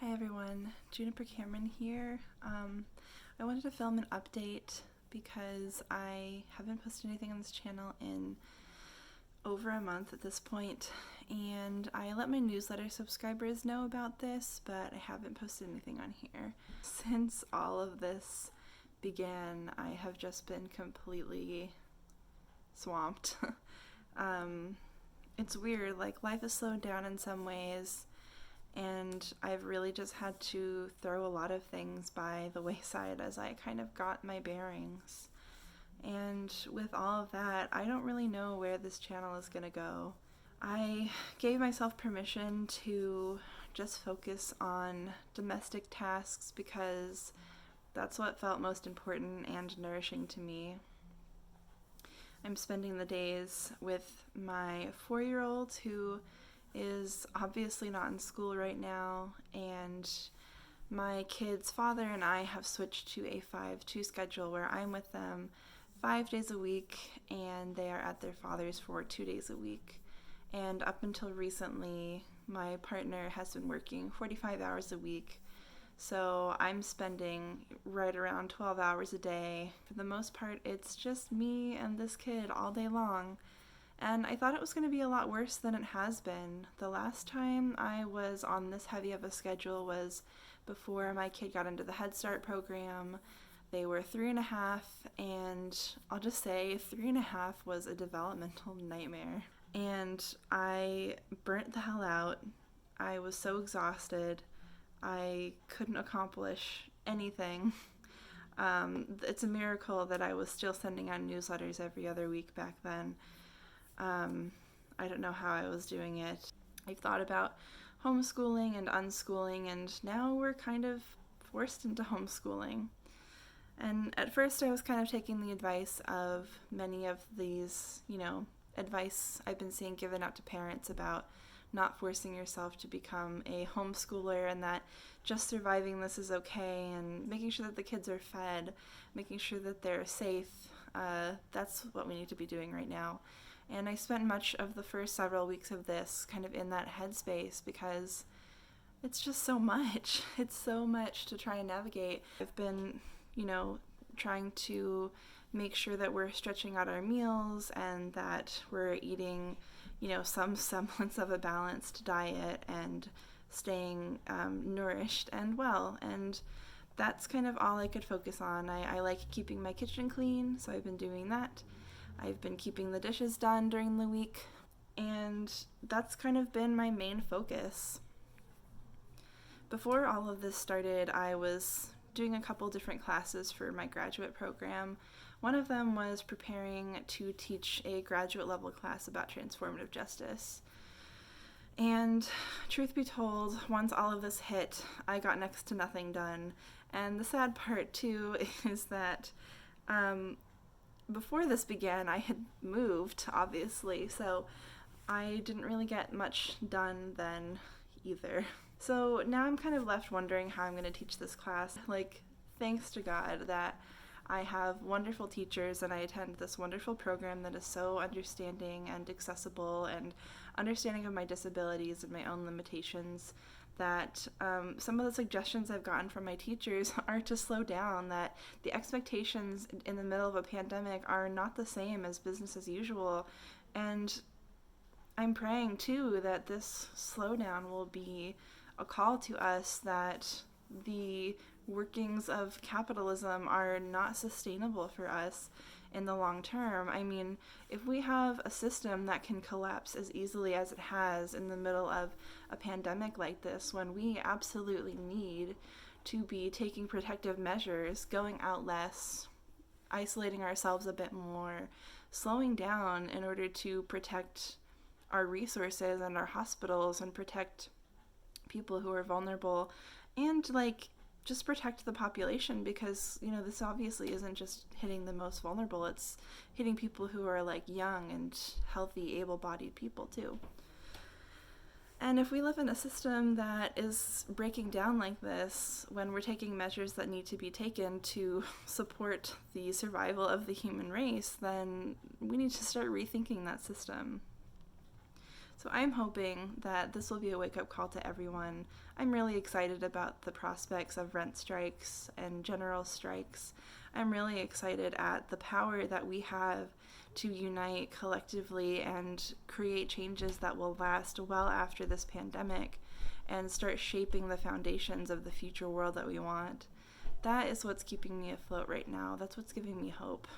Hi everyone, Juniper Cameron here. I wanted to film an update because I haven't posted anything on this channel in over a month at this point, and I let my newsletter subscribers know about this, but I haven't posted anything on here. Since all of this began, I have just been completely swamped. It's weird, like life has slowed down in some ways, and I've really just had to throw a lot of things by the wayside as I kind of got my bearings. And with all of that, I don't really know where this channel is gonna go. I gave myself permission to just focus on domestic tasks because that's what felt most important and nourishing to me. I'm spending the days with my 4-year-old who is obviously not in school right now, and my kid's father and I have switched to a 5-2 schedule where I'm with them 5 days a week and they are at their father's for 2 days a week. And up until recently, my partner has been working 45 hours a week, so I'm spending right around 12 hours a day. For the most part, it's just me and this kid all day long. And I thought it was going to be a lot worse than it has been. The last time I was on this heavy of a schedule was before my kid got into the Head Start program. They were 3.5, and I'll just say 3.5 was a developmental nightmare. And I burnt the hell out. I was so exhausted. I couldn't accomplish anything. It's a miracle that I was still sending out newsletters every other week back then. I don't know how I was doing it. I've thought about homeschooling and unschooling, and now we're kind of forced into homeschooling. And at first I was kind of taking the advice of many of these, advice I've been seeing given out to parents about not forcing yourself to become a homeschooler, and that just surviving this is okay, and making sure that the kids are fed, making sure that they're safe. That's what we need to be doing right now. And I spent much of the first several weeks of this kind of in that headspace because it's just so much. It's so much to try and navigate. I've been, trying to make sure that we're stretching out our meals and that we're eating, some semblance of a balanced diet and staying nourished and well. And that's kind of all I could focus on. I like keeping my kitchen clean, so I've been doing that. I've been keeping the dishes done during the week, and that's kind of been my main focus. Before all of this started, I was doing a couple different classes for my graduate program. One of them was preparing to teach a graduate level class about transformative justice. And truth be told, once all of this hit, I got next to nothing done. And the sad part, too, is that before this began, I had moved, obviously, so I didn't really get much done then either. So now I'm kind of left wondering how I'm going to teach this class. Thanks to God that I have wonderful teachers and I attend this wonderful program that is so understanding and accessible and understanding of my disabilities and my own limitations, that some of the suggestions I've gotten from my teachers are to slow down, that the expectations in the middle of a pandemic are not the same as business as usual. And I'm praying too that this slowdown will be a call to us that the workings of capitalism are not sustainable for us in the long term. I mean, if we have a system that can collapse as easily as it has in the middle of a pandemic like this, when we absolutely need to be taking protective measures, going out less, isolating ourselves a bit more, slowing down in order to protect our resources and our hospitals and protect people who are vulnerable, and just protect the population, because this obviously isn't just hitting the most vulnerable, it's hitting people who are young and healthy, able-bodied people too. And if we live in a system that is breaking down like this, when we're taking measures that need to be taken to support the survival of the human race, then we need to start rethinking that system. So I'm hoping that this will be a wake-up call to everyone. I'm really excited about the prospects of rent strikes and general strikes. I'm really excited at the power that we have to unite collectively and create changes that will last well after this pandemic and start shaping the foundations of the future world that we want. That is what's keeping me afloat right now. That's what's giving me hope.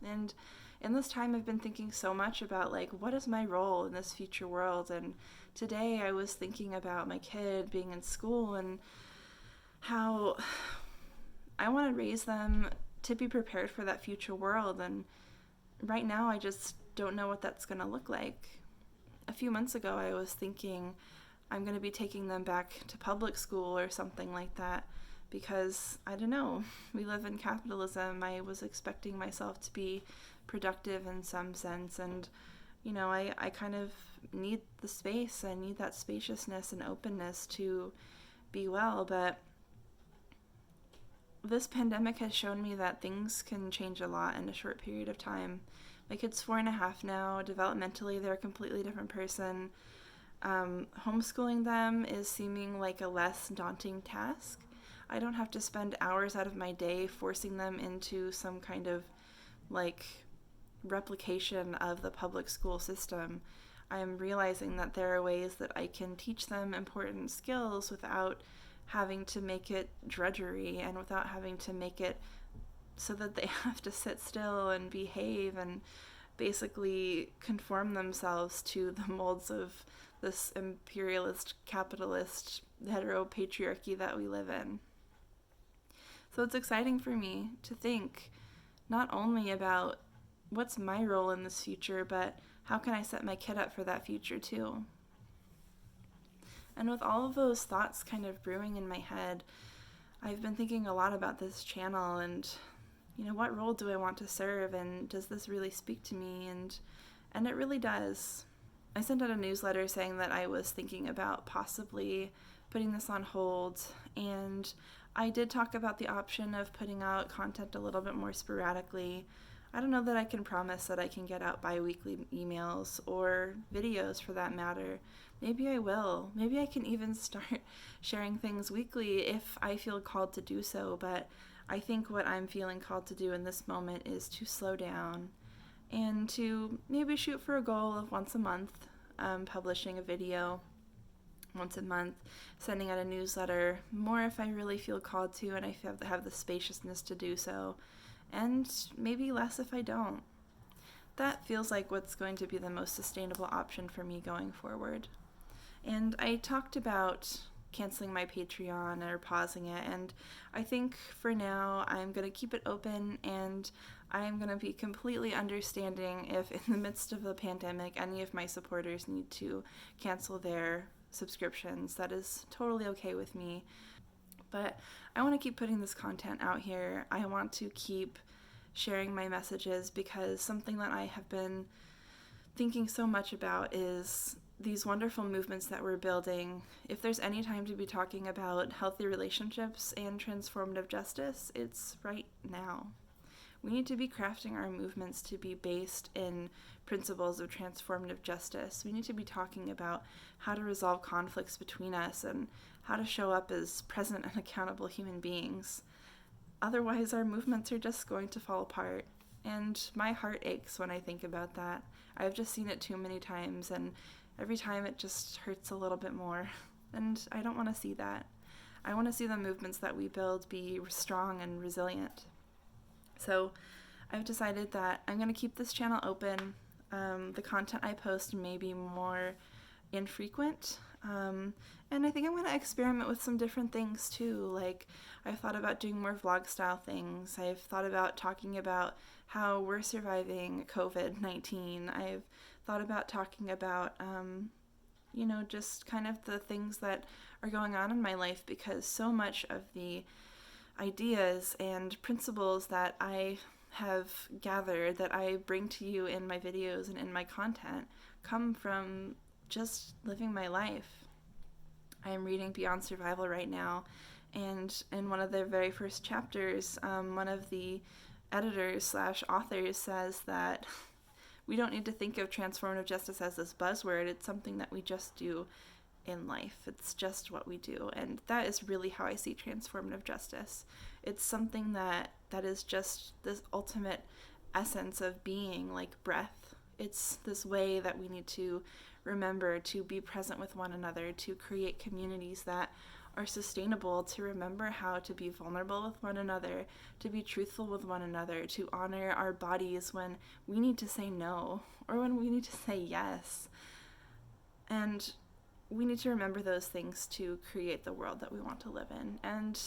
And in this time, I've been thinking so much about, like, what is my role in this future world? And today I was thinking about my kid being in school and how I want to raise them to be prepared for that future world. And right now, I just don't know what that's going to look like. A few months ago, I was thinking I'm going to be taking them back to public school or something like that because, I don't know, we live in capitalism. I was expecting myself to be productive in some sense, and, you know, I kind of need the space. I need that spaciousness and openness to be well, but this pandemic has shown me that things can change a lot in a short period of time. My kid's 4.5 now. Developmentally, they're a completely different person. Homeschooling them is seeming like a less daunting task. I don't have to spend hours out of my day forcing them into some kind of, like, replication of the public school system. I'm realizing that there are ways that I can teach them important skills without having to make it drudgery and without having to make it so that they have to sit still and behave and basically conform themselves to the molds of this imperialist, capitalist, heteropatriarchy that we live in. So it's exciting for me to think not only about what's my role in this future, but how can I set my kid up for that future too? And with all of those thoughts kind of brewing in my head, I've been thinking a lot about this channel and, you know, what role do I want to serve, and does this really speak to me? And it really does. I sent out a newsletter saying that I was thinking about possibly putting this on hold, and I did talk about the option of putting out content a little bit more sporadically. I don't know that I can promise that I can get out bi-weekly emails or videos for that matter. Maybe I will. Maybe I can even start sharing things weekly if I feel called to do so, but I think what I'm feeling called to do in this moment is to slow down and to maybe shoot for a goal of once a month, publishing a video once a month, sending out a newsletter, more if I really feel called to and I have the spaciousness to do so, and maybe less if I don't. That feels like what's going to be the most sustainable option for me going forward. And I talked about canceling my Patreon or pausing it, and I think for now I'm going to keep it open, and I'm going to be completely understanding if in the midst of the pandemic any of my supporters need to cancel their subscriptions. That is totally okay with me. But I want to keep putting this content out here. I want to keep sharing my messages because something that I have been thinking so much about is these wonderful movements that we're building. If there's any time to be talking about healthy relationships and transformative justice, it's right now. We need to be crafting our movements to be based in principles of transformative justice. We need to be talking about how to resolve conflicts between us and how to show up as present and accountable human beings. Otherwise, our movements are just going to fall apart. And my heart aches when I think about that. I've just seen it too many times, and every time it just hurts a little bit more. And I don't want to see that. I want to see the movements that we build be strong and resilient. So I've decided that I'm going to keep this channel open. The content I post may be more infrequent. And I think I'm going to experiment with some different things too. Like, I've thought about doing more vlog style things. I've thought about talking about how we're surviving COVID-19. I've thought about talking about, just kind of the things that are going on in my life, because so much of the ideas and principles that I have gathered, that I bring to you in my videos and in my content, come from just living my life. I am reading Beyond Survival right now, and in one of the very first chapters, one of the editors/authors says that we don't need to think of transformative justice as this buzzword. It's something that we just do in life. It's just what we do. And that is really how I see transformative justice. It's something that is just this ultimate essence of being, like breath. It's this way that we need to remember to be present with one another, to create communities that are sustainable, to remember how to be vulnerable with one another, to be truthful with one another, to honor our bodies when we need to say no or when we need to say yes. And we need to remember those things to create the world that we want to live in. And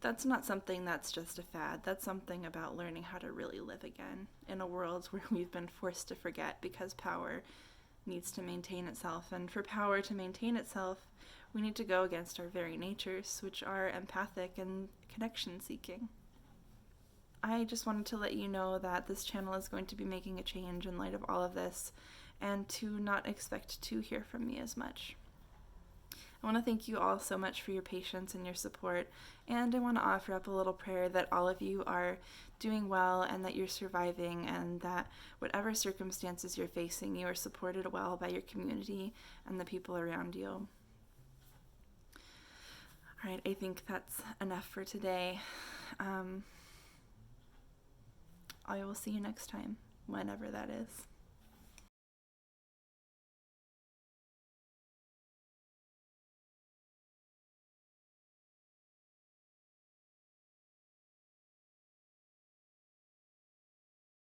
that's not something that's just a fad. That's something about learning how to really live again in a world where we've been forced to forget because power needs to maintain itself. And for power to maintain itself, we need to go against our very natures, which are empathic and connection-seeking. I just wanted to let you know that this channel is going to be making a change in light of all of this, and to not expect to hear from me as much. I want to thank you all so much for your patience and your support, and I want to offer up a little prayer that all of you are doing well and that you're surviving, and that whatever circumstances you're facing, you are supported well by your community and the people around you. All right, I think that's enough for today. I will see you next time, whenever that is.